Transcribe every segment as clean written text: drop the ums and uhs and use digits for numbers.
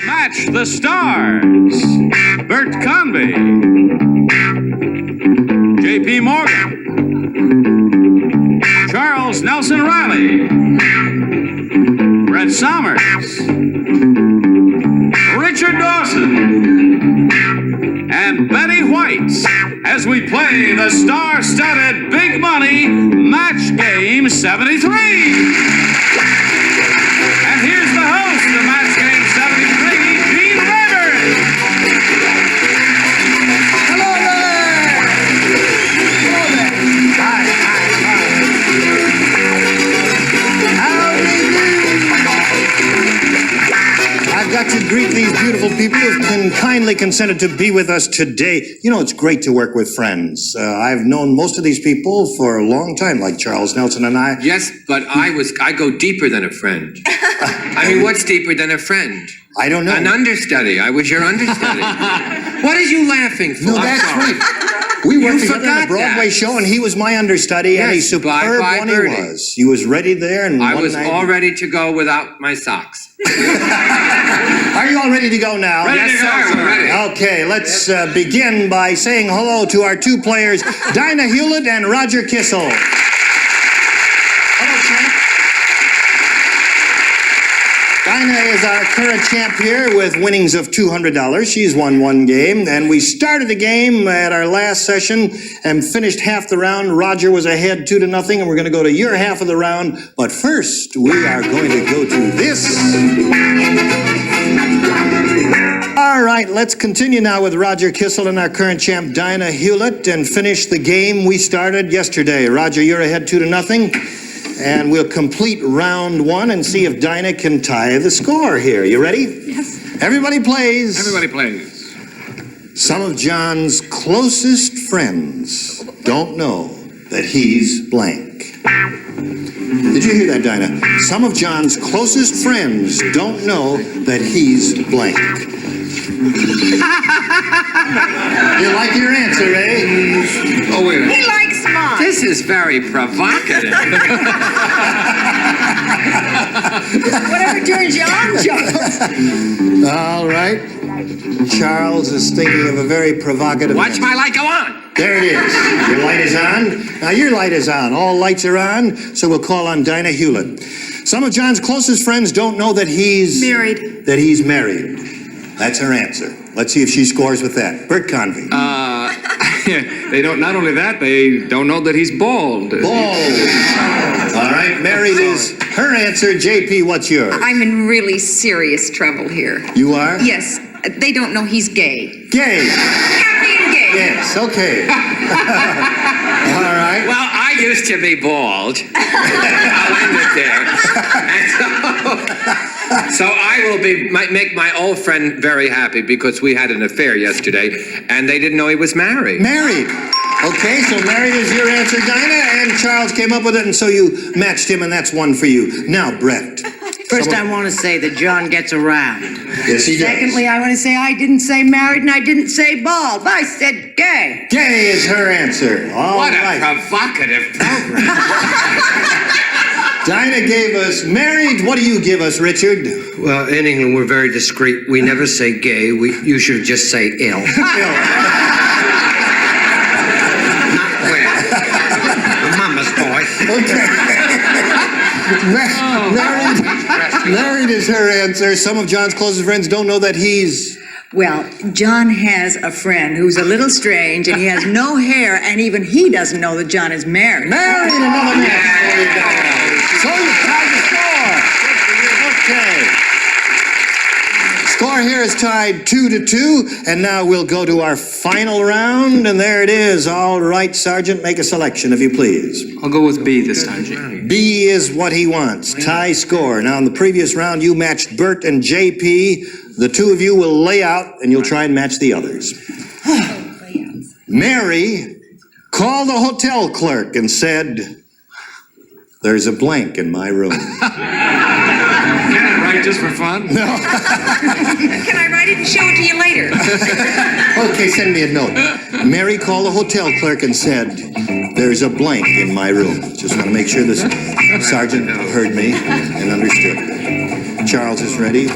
Match the stars. Bert Convy, J.P. Morgan, Charles Nelson Reilly, Brett Somers, Richard Dawson, and Betty White as we play the star-studded Big Money Match Game 73. And here's the host of Match Game 73, Gene Weber. Hello there. Hello there. Hi. Howdy do. I've got to greet these beautiful people who've kindly consented to be with us today. You know, it's great to work with friends. I've known most of these people for a long time, like Charles Nelson and I. Yes, but I go deeper than a friend. I mean, what's deeper than a friend? I don't know. An understudy. I was your understudy. What are you laughing for? No, that's right. We worked together on a Broadway show, and he was my understudy, and he's superb when he was. He was ready there, and I was all ready to go without my socks. Are you all ready to go now? Yes, sir. We're ready. Okay, let's begin by saying hello to our two players, Dinah Hewlett and Roger Kissel. Hello, champ. Dinah is our current champ here with winnings of $200. She's won one game, and we started the game at our last session and finished half the round. Roger was ahead 2-0, and we're going to go to your half of the round. But first, we are going to go to this. All right, let's continue now with Roger Kissel and our current champ, Dinah Hewlett, and finish the game we started yesterday. Roger, you're ahead 2-0. And we'll complete round one and see if Dinah can tie the score here. You ready? Yes. Everybody plays. Everybody plays. Some of John's closest friends don't know that he's blank. Did you hear that, Dinah? Some of John's closest friends don't know that he's blank. You like your answer, eh? Oh, wait a minute. He likes mine. This is very provocative. Whatever turns you on, Charles. All right. Charles is thinking of a very provocative Watch answer. my light go on. There it is. Your light is on. Now your light is on. All lights are on, so we'll call on Dinah Hewlett. Some of John's closest friends don't know that he's... Married. That he's married. That's her answer. Let's see if she scores with that. Bert Convy. They don't. Not only that, they don't know that he's bald. Bald. All right, married is her answer. JP, what's yours? I'm in really serious trouble here. You are? Yes, they don't know he's gay. Gay. Happy and gay. Yes, okay. All right. Well, I used to be bald. I'll end it there. And so I will make my old friend very happy because we had an affair yesterday, and they didn't know he was married. Married. Okay, so married is your answer, Dinah, and Charles came up with it, and so you matched him, and that's one for you. Now, Brett. First, I want to say that John gets around. Yes, he does. Secondly, I want to say I didn't say married and I didn't say bald. I said gay. Gay is her answer. All What right. a provocative program. Dinah gave us married. What do you give us, Richard? Well, in England, we're very discreet. We never say gay. We usually just say ill. Not well. Mama's boy. Okay. Married is her answer. Some of John's closest friends don't know that he's... Well, John has a friend who's a little strange and he has no hair, and even he doesn't know that John is married. Married, another man. So you tied the score. Okay. Score here is tied 2-2, and now we'll go to our final round, and there it is. All right, Sergeant, make a selection, if you please. I'll go with B this time, Jay. B is what he wants. Tie score. Now, in the previous round, you matched Bert and JP. The two of you will lay out, and you'll try and match the others. Mary called the hotel clerk and said, "There's a blank in my room." Can I write just for fun? No. Can I write it and show it to you later? Okay, send me a note. Mary called the hotel clerk and said, "There's a blank in my room." Just want to make sure this sergeant heard me and understood. Charles is ready.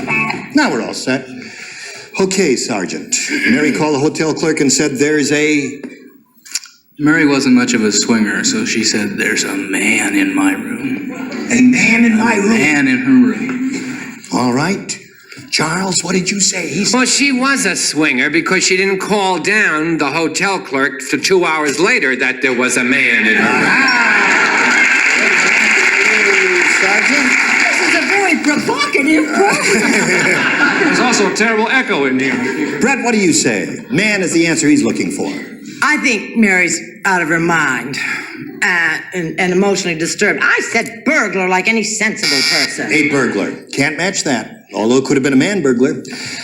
Now we're all set. Okay, Sergeant. Mary called the hotel clerk and said there's a... Mary wasn't much of a swinger, so she said, "There's a man in my room." A man in my A room. man in her room. All right. Charles, what did you say? He said... Well, she was a swinger because she didn't call down the hotel clerk to 2 hours later that there was a man in her room. Sergeant? This is a very provocative program. There's also a terrible echo in here. Brett, what do you say? Man is the answer he's looking for. I think Mary's out of her mind and emotionally disturbed. I said burglar like any sensible person. A burglar. Can't match that. Although it could have been a man burglar.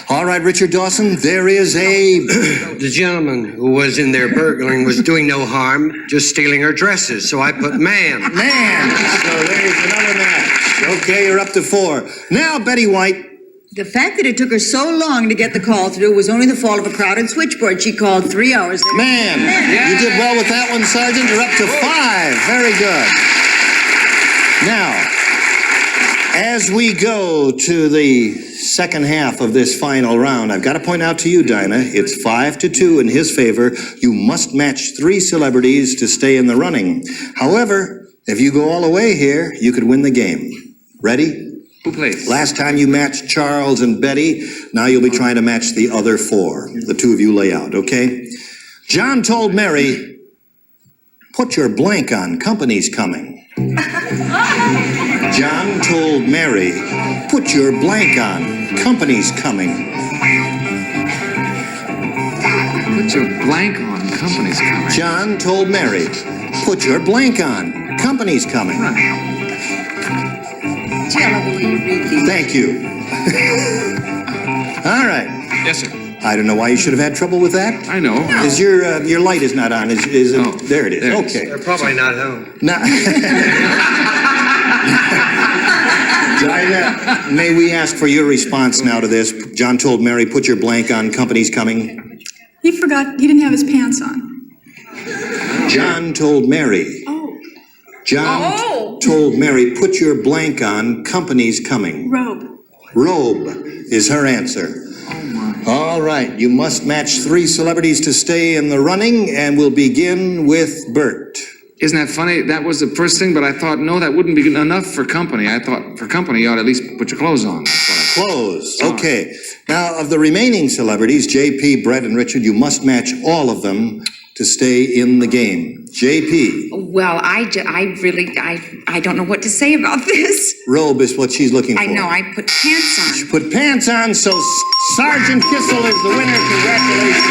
All right, Richard Dawson, there is a... The gentleman who was in there burgling was doing no harm, just stealing her dresses. So I put man. Man. So there's another match. Okay, you're up to 4. Now, Betty White. The fact that it took her so long to get the call through was only the fault of a crowded switchboard. She called 3 hours later. Man. You did well with that one, Sergeant. You're up to 5. Very good. Now, as we go to the second half of this final round, I've got to point out to you, Dinah, it's 5-2 in his favor. You must match 3 celebrities to stay in the running. However, if you go all the way here, you could win the game. Ready? Who plays? Last time you matched Charles and Betty. Now you'll be trying to match the other 4. The 2 of you lay out, okay? John told Mary, "Put your blank on, company's coming." John told Mary, "Put your blank on, company's coming." Put your blank on. Company's coming. John told Mary, "Put your blank on, company's coming." Gee, I love the way you read these. Thank you. All right. Yes, sir. I don't know why you should have had trouble with that. I know. Is your light is not on? Is it? Oh, There it is. there it is. Okay. They're probably not home. Now, Dinah, may we ask for your response now to this? John told Mary, "Put your blank on, company's coming." He forgot, he didn't have his pants on. John told Mary. Oh, John told Mary, "Put your blank on, company's coming." robe. Robe is her answer. All right, you must match 3 celebrities to stay in the running, and we'll begin with Bert. Isn't that funny? That was the first thing, but I thought, no, that wouldn't be enough for company. I thought for company, you ought to at least put your clothes on. That's what I Clothes. Okay. Now, of the remaining celebrities, JP, Brett, and Richard, you must match all of them to stay in the game. JP, Well, I don't know what to say about this. robe is what she's looking for. I know, I put pants on. Put pants on, so Sergeant Kissel is the winner. Congratulations.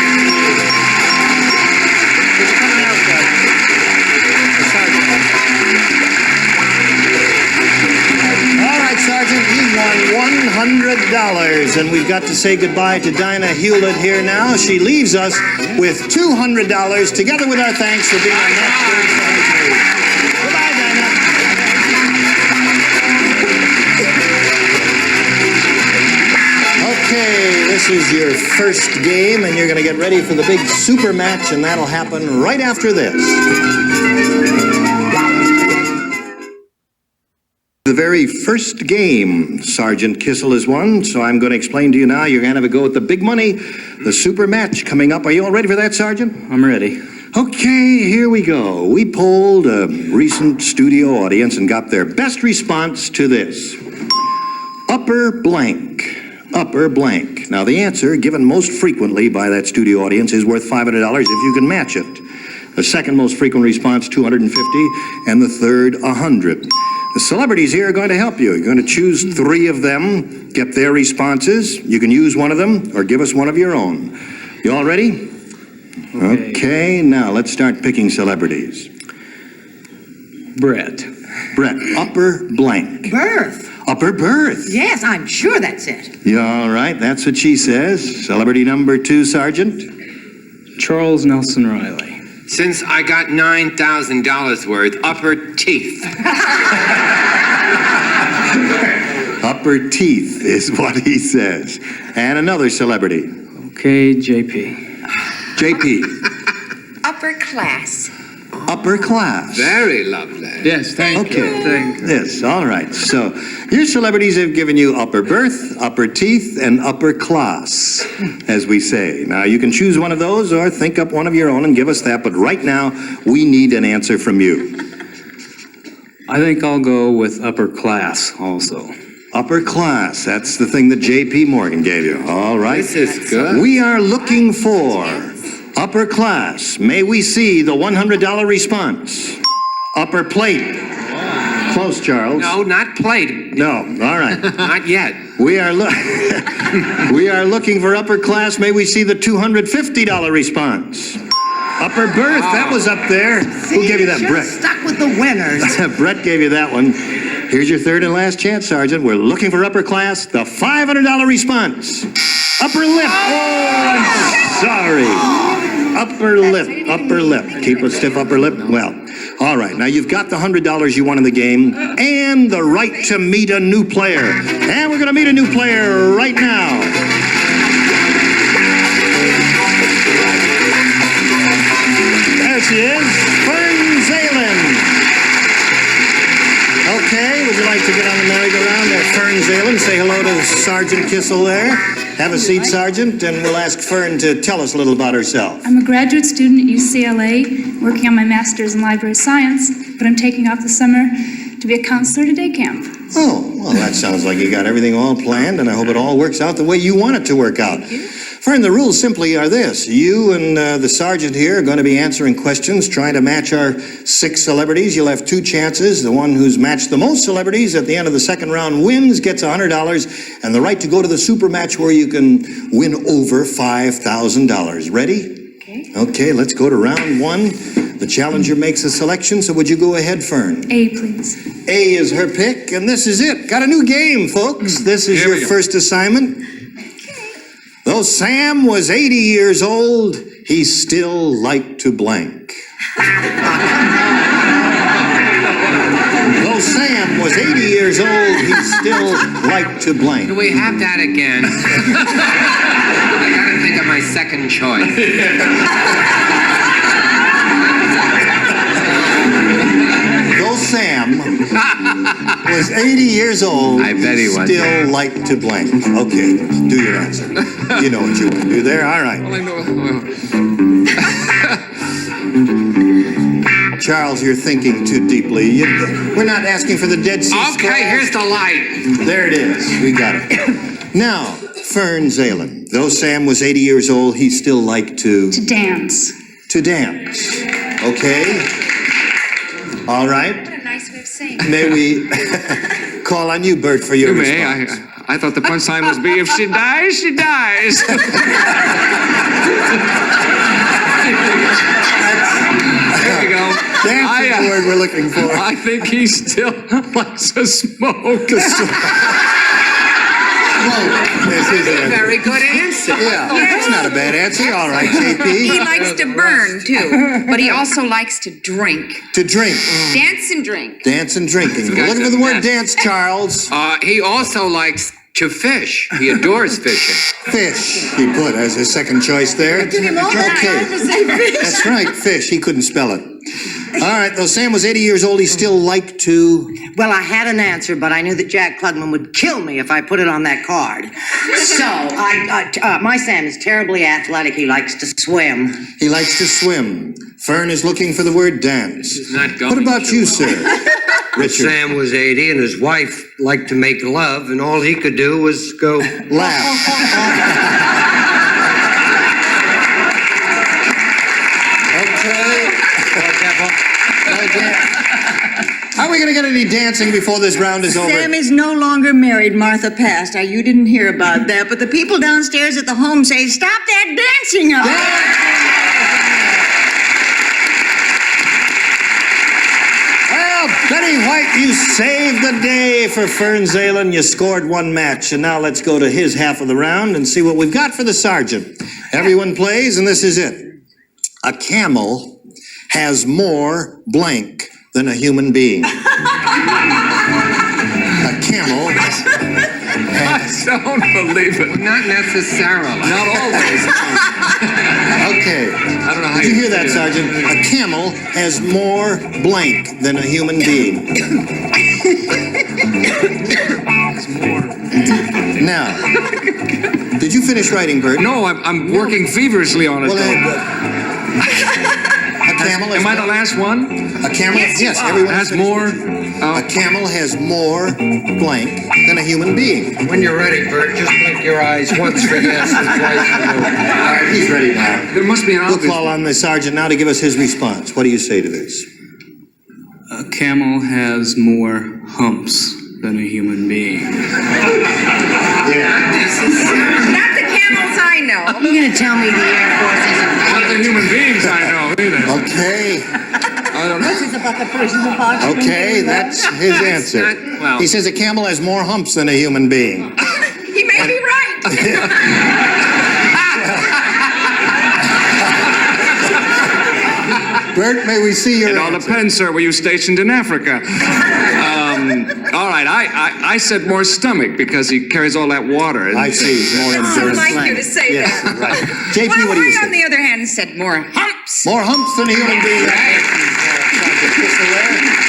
It's coming out, Sergeant. All right, Sergeant, you won $100, and we've got to say goodbye to Dinah Hewlett here now. She leaves us with $200, together with our thanks for being our next game secretary. Goodbye, Dinah. Okay, this is your first game, and you're going to get ready for the big super match, and that'll happen right after this. The very first game, Sergeant Kissel has won, so I'm going to explain to you now. You're going to have a go at the big money, the super match coming up. Are you all ready for that, Sergeant? I'm ready. Okay, here we go. We polled a recent studio audience and got their best response to this. Upper blank. Upper blank. Now, the answer, given most frequently by that studio audience, is worth $500 if you can match it. The second most frequent response, $250, and the third, $100. The celebrities here are going to help you. You're going to choose 3 of them, get their responses. You can use one of them or give us one of your own. You all ready? Okay, now let's start picking celebrities. Brett. Brett, upper blank. Birth. Upper berth. Yes, I'm sure that's it. Yeah, all right, that's what she says. Celebrity number 2, Sergeant. Charles Nelson Reilly. Since I got $9,000 worth, upper teeth. Upper teeth is what he says. And another celebrity. Okay, JP. JP. Upper class. upper class. Very lovely. Yes, thank you. Okay. Thank you. Yes, all right. So your celebrities have given you upper birth, upper teeth, and upper class, as we say. Now, you can choose one of those or think up one of your own and give us that, but right now, we need an answer from you. I think I'll go with upper class also. Upper class, that's the thing that J.P. Morgan gave you. All right. This is good. We are looking for upper class. May we see the $100 response? Upper plate. Close, Charles. No, not plate. No, all right. Not yet. We are we are looking for upper class. May we see the $250 response? Upper berth, that was up there. Who gave you that, Brett? Stuck with the winners. Brett gave you that one. Here's your third and last chance, Sergeant. We're looking for upper class. The $500 response. Upper lip. Oh, I'm sorry. Upper lip, upper lip. Keep a stiff upper lip. Well, all right. Now you've got the $100 you won in the game and the right to meet a new player. And we're going to meet a new player right now. There she is, Fern Zalen. Okay, would you like to get on the merry-go-round there, Fern Zalen? Say hello to Sergeant Kissel there. Have a seat, Sergeant, and we'll ask Fern to tell us a little about herself. I'm a graduate student at UCLA, working on my master's in library science, but I'm taking off the summer to be a counselor at a day camp. Oh, well, that sounds like you got everything all planned, and I hope it all works out the way you want it to work out. Fern, the rules simply are this. You and the sergeant here are going to be answering questions, trying to match our 6 celebrities. You'll have 2 chances. The one who's matched the most celebrities at the end of the second round wins, gets $100, and the right to go to the super match where you can win over $5,000. Ready? Okay. Okay, let's go to round 1. The challenger makes a selection, so would you go ahead, Fern? A, please. A is her pick, and this is it. Got a new game, folks. This is your first assignment. Though Sam was 80 years old, he still liked to blank. Though Sam was 80 years old, he still liked to blank. Do we have that again? I gotta think of my second choice. Though Sam was 80 years old, I bet he was. still liked to blank. Okay, do your answer. You know what you want to do there. All right. Charles, you're thinking too deeply. We're not asking for the Dead Sea Scrolls. Okay, here's the light. There it is. We got it. Now, Fern Zalen. Though Sam was 80 years old, he still liked to... To dance. To dance. Okay. All right. What a nice way of saying. May we call on you, Bert, for your May response? I thought the punchline was be if she dies, she dies. There we go. Dance is the word we're looking for. I think he still likes to smoke. This is it. Very good answer. Yeah, that's not a bad answer. All right, He JP. likes to burn, too, but he also likes to drink. To drink. Dance and drink. Dance and drinking. We're looking for the word dance, Charles. He also likes to fish. He adores fishing. Fish, he put as his second choice there. Okay. That's right, fish. He couldn't spell it. All right, though Sam was 80 years old, he still liked to... Well, I had an answer, but I knew that Jack Klugman would kill me if I put it on that card. So, my Sam is terribly athletic. He likes to swim. He likes to swim. Fern is looking for the word dance. He's not going What about to. you, sir? Richard. Sam was 80 and his wife liked to make love, and all he could do was go... Laugh. Are we going to get any dancing before this round is over? Sam is no longer married. Martha passed. Now, you didn't hear about that, but the people downstairs at the home say, stop that dancing up. Well, Betty White, you saved the day for Fern Zalen. You scored 1 match, and now let's go to his half of the round and see what we've got for the sergeant. Everyone plays, and this is it. A camel has more blank than a human being. A camel I don't believe it. Not necessarily. Not always. Okay. I don't know how Did you hear do that, Sergeant? A camel has more blank than a human being. Now, did you finish writing, Bert? No, I'm working feverishly on it. Well, though. a camel is Am I the last one? A camel? Yes, you are. everyone Has finished. more. A camel has more blank than a human being. When you're ready, Bert, just blink your eyes once for yes and twice for no. All right, he's ready now. There must be an We'll obvious. call on the sergeant now to give us his response. What do you say to this? A camel has more humps than a human being. Yeah. Not the camels I know. You're gonna tell me the Air Force isn't... Not the human beings I know either. Okay. I don't know. This is about the person who bought you. Okay, that's his answer. not- well- He says a camel has more humps than a human being. He may be right. Bert, may we see your It all answer? depends, sir. Were you stationed in Africa? All right, I said more stomach because he carries all that water. I see. More I'd endurance. like you to say Yes, that. right. JP, Well, what do you I, say? on the other hand, said more humps. More humps than a human being.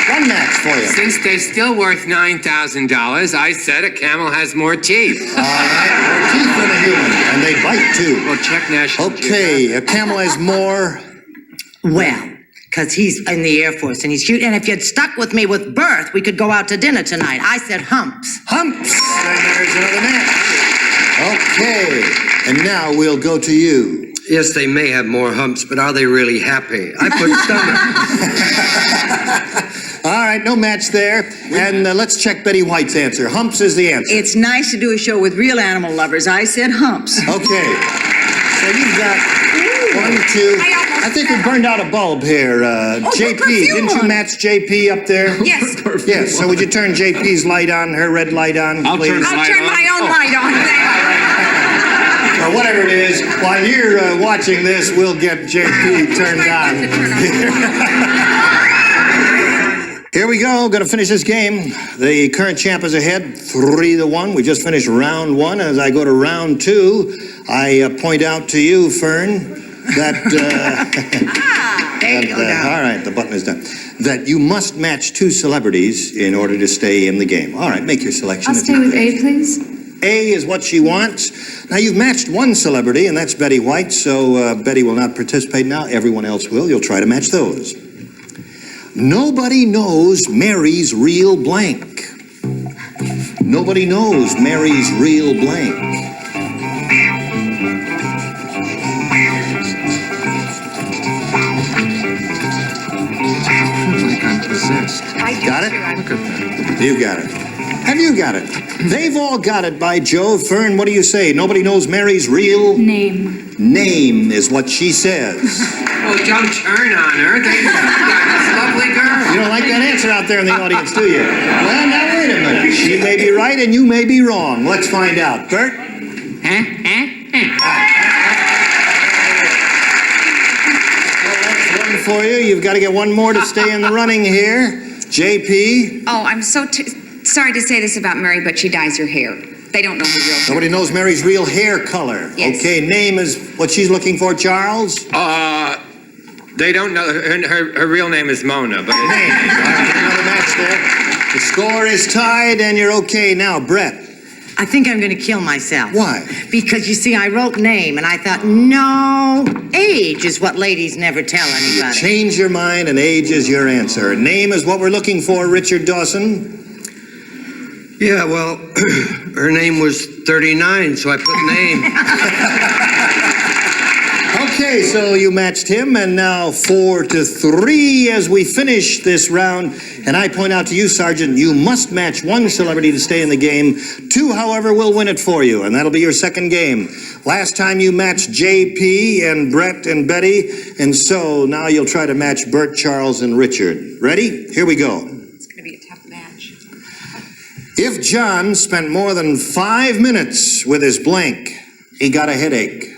One match for you. Since they're still worth $9,000, I said a camel has more teeth. All right, more teeth than a human, and they bite too. Well, check National Okay, a camel has more. Well, because he's in the Air Force and he's shooting. And if you'd stuck with me with Bert, we could go out to dinner tonight. I said humps. Humps! And there's another match. Okay, and now we'll go to you. Yes, they may have more humps, but are they really happy? I put stomach. All right, no match there. And let's check Betty White's answer. Humps is the answer. It's nice to do a show with real animal lovers. I said humps. Okay. So you've got 1, 2. I think we burned out a bulb here. JP, perfume didn't you on. match JP up there? Yes. Yes, so would you turn JP's light on, her red light on, I'll please? turn I'll Light turn on. my own light on. Or whatever it is. While you're watching this, we'll get JP turned on. Here we go. Going to finish this game. The current champ is ahead, 3-1. We just finished round 1. As I go to round 2, I point out to you, Fern, that... There you go, now. all right, the button is done. That you must match 2 celebrities in order to stay in the game. All right, make your selection. I'll if stay you with please. A, please. A is what she wants. Now, you've matched 1 celebrity, and that's Betty White, so Betty will not participate now. Everyone else will. You'll try to match those. Nobody knows Mary's real blank. Nobody knows Mary's real blank. Like I'm possessed. Got it? Look at that. You got it. Have you got it? They've all got it, by Jove. Fern, what do you say? Nobody knows Mary's real Name. name is what she says. Oh, don't turn on her. They got this lovely girl. You don't like that answer out there in the audience, do you? Well, now wait a minute. She may be right and you may be wrong. Let's find out. Bert? Well, that's one for you. You've got to get 1 more to stay in the running here. JP? Oh, I'm so sorry to say this about Mary, but she dyes her hair. They don't know her real name. Nobody knows Mary's real hair color. Yes. Okay, name is what she's looking for, Charles? They don't know. Her real name is Mona, but Name. All right, another match there. The score is tied and you're okay now. Brett? I think I'm going to kill myself. Why? Because, you see, I wrote name, and I thought, no, age is what ladies never tell anybody. Change your mind and age is your answer. Name is what we're looking for, Richard Dawson. Yeah, well, her name was 39, so I put name. Okay, so you matched him, and now 4-3 as we finish this round. And I point out to you, Sergeant, you must match 1 celebrity to stay in the game. 2, however, will win it for you, and that'll be your second game. Last time you matched JP and Brett and Betty, and so now you'll try to match Bert, Charles, and Richard. Ready? Here we go. It's going to be a tough match. If John spent more than 5 minutes with his blank, he got a headache.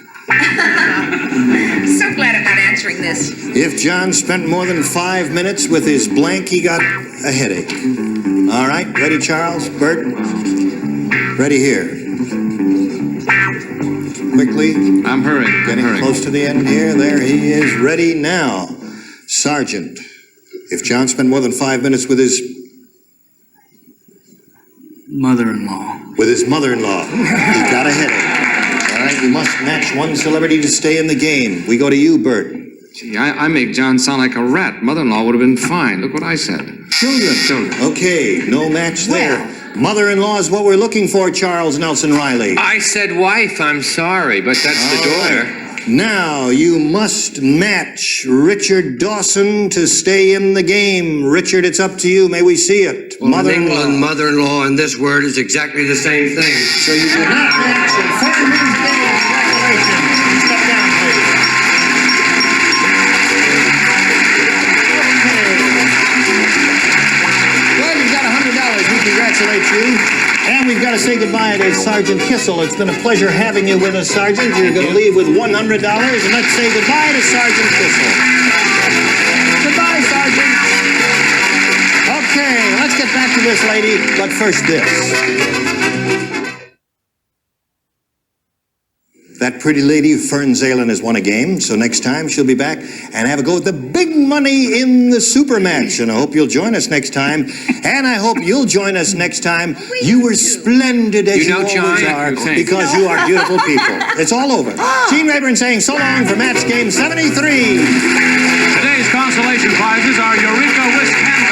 So glad I'm not answering this. If John spent more than 5 minutes with his blank, he got a headache. All right, ready, Charles? Bert? Ready here. quickly. I'm hurrying. Getting close to the end here. There he is, ready now. Sergeant, if John spent more than 5 minutes with his Mother-in-law. mother-in-law, he got ahead of him. All right, you must match one celebrity to stay in the game. We go to you, Bert. Gee, I make John sound like a rat. Mother-in-law would have been fine. Look what I said. Children. Okay, no match there. Mother-in-law is what we're looking for, Charles Nelson Reilly. I said wife, I'm sorry, but that's the daughter. Now you must match Richard Dawson to stay in the game. Richard, it's up to you. May we see it? Well, in England, mother-in-law and this word is exactly the same thing. So you did not match in 4 minutes game. Congratulations. Step down, please. Well, you've got $100. We congratulate you. And we've got to say goodbye to Sergeant Kissel. It's been a pleasure having you with us, Sergeant. You're going to leave with $100. And let's say goodbye to Sergeant Kissel. Goodbye, Sergeant. Okay, let's get back to this lady, but first this. That pretty lady, Fern Zalen, has won a game, so next time she'll be back and have a go at the big money in the super match. And I hope you'll join us next time. And I hope you'll join us next time. You were splendid as you always are, because you are beautiful people. It's all over. Gene Rayburn saying so long for match game 73. Today's consolation prizes are Eureka Whisk Handle